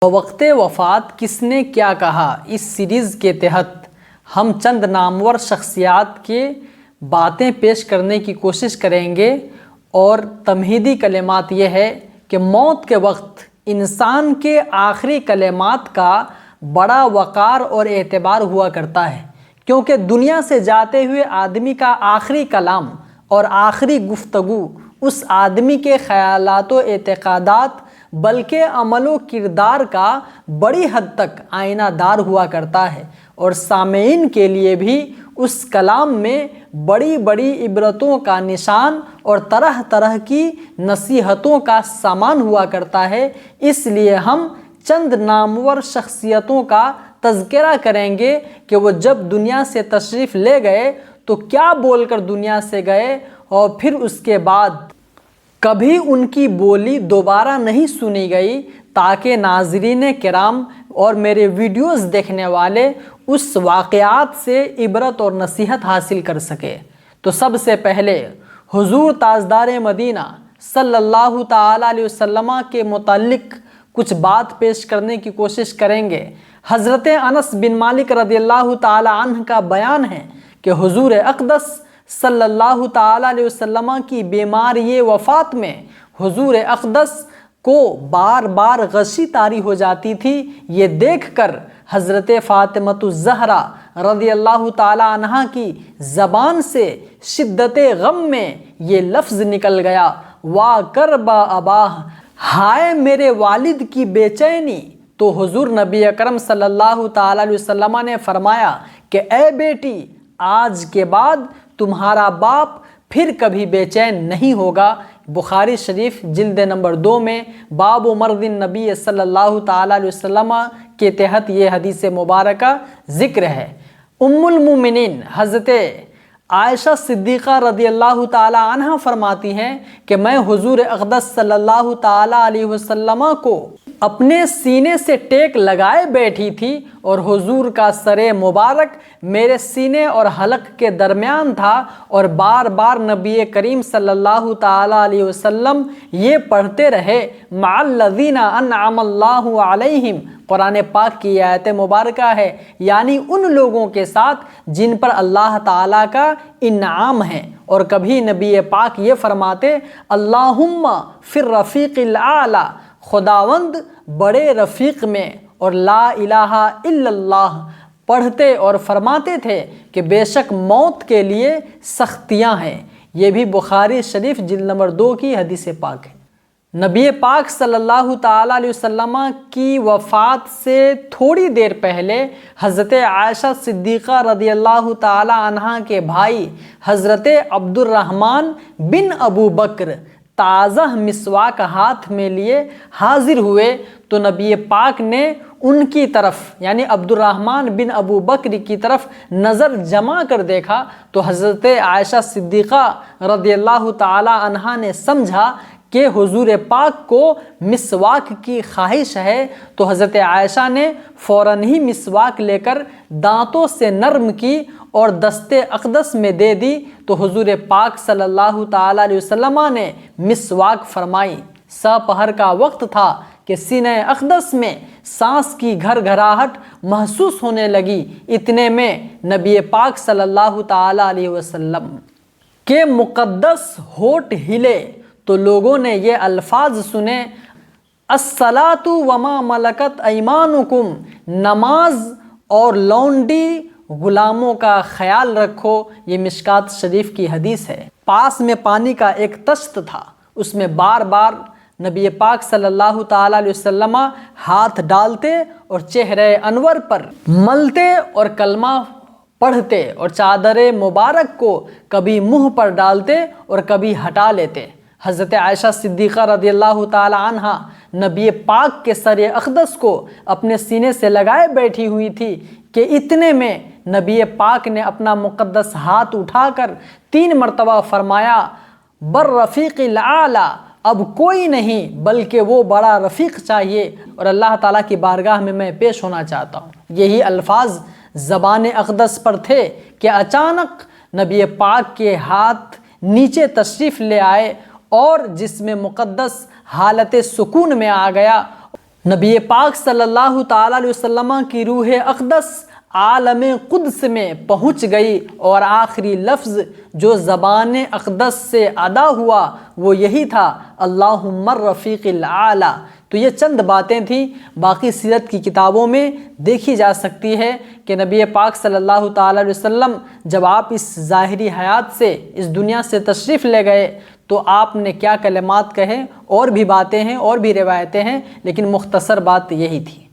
وقت وفات کس نے کیا کہا، اس سیریز کے تحت ہم چند نامور شخصیات کے باتیں پیش کرنے کی کوشش کریں گے، اور تمہیدی کلمات یہ ہے کہ موت کے وقت انسان کے آخری کلمات کا بڑا وقار اور اعتبار ہوا کرتا ہے، کیونکہ دنیا سے جاتے ہوئے آدمی کا آخری کلام اور آخری گفتگو اس آدمی کے خیالات و اعتقادات بلکہ عمل و کردار کا بڑی حد تک آئینہ دار ہوا کرتا ہے، اور سامعین کے لیے بھی اس کلام میں بڑی بڑی عبرتوں کا نشان اور طرح طرح کی نصیحتوں کا سامان ہوا کرتا ہے۔ اس لیے ہم چند نامور شخصیتوں کا تذکرہ کریں گے کہ وہ جب دنیا سے تشریف لے گئے تو کیا بول کر دنیا سے گئے، اور پھر اس کے بعد کبھی ان کی بولی دوبارہ نہیں سنی گئی، تاکہ ناظرین کرام اور میرے ویڈیوز دیکھنے والے اس واقعات سے عبرت اور نصیحت حاصل کر سکے۔ تو سب سے پہلے حضور تاجدار مدینہ صلی اللہ تعالی علیہ وسلم کے متعلق کچھ بات پیش کرنے کی کوشش کریں گے۔ حضرت انس بن مالک رضی اللہ تعالی عنہ کا بیان ہے کہ حضور اقدس صلی اللہ تعالی علیہ وسلم کی بیماری وفات میں حضور اقدس کو بار بار غشی طاری ہو جاتی تھی۔ یہ دیکھ کر حضرت فاطمۃ الزہرا رضی اللہ تعالی عنہا کی زبان سے شدت غم میں یہ لفظ نکل گیا، وا کربا اباہ، ہائے میرے والد کی بے چینی۔ تو حضور نبی اکرم صلی اللہ تعالی علیہ وسلم نے فرمایا کہ اے بیٹی، آج کے بعد تمہارا باپ پھر کبھی بے چین نہیں ہوگا۔ بخاری شریف جلد نمبر 2 میں باب مرض النبی صلی اللہ تعالی علیہ وسلم کے تحت یہ حدیث مبارکہ ذکر ہے۔ ام المومنین حضرت عائشہ صدیقہ رضی اللہ تعالی عنہ فرماتی ہیں کہ میں حضور اقدس صلی اللہ تعالی علیہ وسلم کو اپنے سینے سے ٹیک لگائے بیٹھی تھی، اور حضور کا سر مبارک میرے سینے اور حلق کے درمیان تھا، اور بار بار نبی کریم صلی اللہ تعالی علیہ وسلم یہ پڑھتے رہے، مع الذین انعم اللہ علیہم۔ قرآن پاک کی آیت مبارکہ ہے، یعنی ان لوگوں کے ساتھ جن پر اللہ تعالیٰ کا انعام ہے۔ اور کبھی نبی پاک یہ فرماتے، اللہم فی الرفیق الاعلی، خداوند بڑے رفیق میں، اور لا الہ الا اللہ پڑھتے اور فرماتے تھے کہ بے شک موت کے لیے سختیاں ہیں۔ یہ بھی بخاری شریف جلد نمبر 2 کی حدیث پاک ہے۔ نبی پاک صلی اللہ تعالی علیہ وسلم کی وفات سے تھوڑی دیر پہلے حضرت عائشہ صدیقہ رضی اللہ تعالی عنہ کے بھائی حضرت عبد الرحمن بن ابو بکر تازہ مسواک ہاتھ میں لیے حاضر ہوئے، تو نبی پاک نے ان کی طرف یعنی عبد الرحمن بن ابو بکر کی طرف نظر جما کر دیکھا، تو حضرت عائشہ صدیقہ رضی اللہ تعالی عنہا نے سمجھا کہ حضور پاک کو مسواک کی خواہش ہے، تو حضرت عائشہ نے فوراً ہی مسواک لے کر دانتوں سے نرم کی اور دست اقدس میں دے دی، تو حضور پاک صلی اللہ تعالی علیہ وسلم نے مسواک فرمائی۔ سپہر کا وقت تھا کہ سینہ اقدس میں سانس کی گھر گھراہٹ محسوس ہونے لگی۔ اتنے میں نبی پاک صلی اللہ تعالی علیہ وسلم کے مقدس ہونٹ ہلے، تو لوگوں نے یہ الفاظ سنے، الصلاۃ وما ملکت ایمانکم، نماز اور لونڈی غلاموں کا خیال رکھو۔ یہ مشکات شریف کی حدیث ہے۔ پاس میں پانی کا ایک تشت تھا، اس میں بار بار نبی پاک صلی اللہ تعالی علیہ وسلم ہاتھ ڈالتے اور چہرے انور پر ملتے اور کلمہ پڑھتے، اور چادر مبارک کو کبھی منہ پر ڈالتے اور کبھی ہٹا لیتے۔ حضرت عائشہ صدیقہ رضی اللہ تعالی عنہ نبی پاک کے سر اقدس کو اپنے سینے سے لگائے بیٹھی ہوئی تھی کہ اتنے میں نبی پاک نے اپنا مقدس ہاتھ اٹھا کر 3 مرتبہ فرمایا، بر رفیق الاعلی، اب کوئی نہیں بلکہ وہ بڑا رفیق چاہیے، اور اللہ تعالیٰ کی بارگاہ میں پیش ہونا چاہتا ہوں۔ یہی الفاظ زبان اقدس پر تھے کہ اچانک نبی پاک کے ہاتھ نیچے تشریف لے آئے، اور جسم مقدس حالت سکون میں آ گیا۔ نبی پاک صلی اللہ تعالیٰ علیہ وسلم کی روح اقدس عالم قدس میں پہنچ گئی اور آخری لفظ جو زبان اقدس سے ادا ہوا وہ یہی تھا اللہم الرفیق الاعلی۔ تو یہ چند باتیں تھیں، باقی سیرت کی کتابوں میں دیکھی جا سکتی ہے کہ نبی پاک صلی اللہ تعالیٰ علیہ وسلم جب آپ اس ظاہری حیات سے اس دنیا سے تشریف لے گئے تو آپ نے کیا کلمات کہے، اور بھی باتیں ہیں اور بھی روایتیں ہیں، لیکن مختصر بات یہی تھی۔